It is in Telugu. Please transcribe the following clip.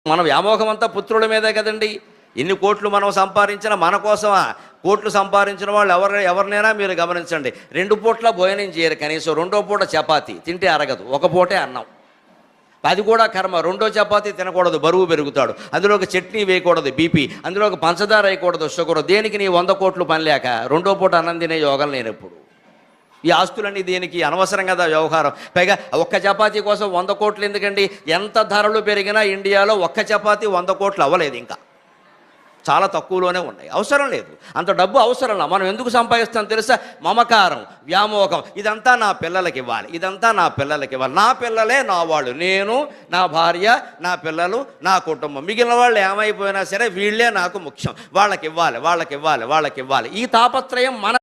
మన వ్యామోహం అంతా పుత్రుల మీదే కదండి. ఎన్ని కోట్లు మనం సంపాదించినా మన కోసమా? కోట్లు సంపాదించిన వాళ్ళు ఎవరినైనా మీరు గమనించండి, 2 పూట్ల భోజనం చేయరు, కనీసం 2వ పూట చపాతీ తింటే అరగదు, 1 పూటే అన్నం. అది కూడా కర్మ. 2వ చపాతీ తినకూడదు, బరువు పెరుగుతాడు. అందులోకి చట్నీ వేయకూడదు, బీపీ. అందులోకి పంచదార వేయకూడదు, షుగర్. దేనికి నీ 100 కోట్లు పని లేక 2వ పూట అన్నం తినే యోగం లేనప్పుడు. ఈ ఆస్తులన్నీ దేనికి? అనవసరం కదా వ్యవహారం. పైగా ఒక్క చపాతీ కోసం 100 కోట్లు ఎందుకండి? ఎంత ధరలు పెరిగినా ఇండియాలో ఒక్క చపాతీ 100 కోట్లు అవ్వలేదు, ఇంకా చాలా తక్కువలోనే ఉన్నాయి. అవసరం లేదు, అంత డబ్బు అవసరం. మనం ఎందుకు సంపాదిస్తాం తెలుసా? మమకారం, వ్యామోహం. ఇదంతా నా పిల్లలకి ఇవ్వాలి, ఇదంతా నా పిల్లలకి ఇవ్వాలి. నా పిల్లలే నా వాళ్ళు, నేను, నా భార్య, నా పిల్లలు, నా కుటుంబం. మిగిలిన వాళ్ళు ఏమైపోయినా సరే వీళ్ళే నాకు ముఖ్యం. వాళ్ళకి ఇవ్వాలి, వాళ్ళకి ఇవ్వాలి, వాళ్ళకి ఇవ్వాలి. ఈ తాపత్రయం మన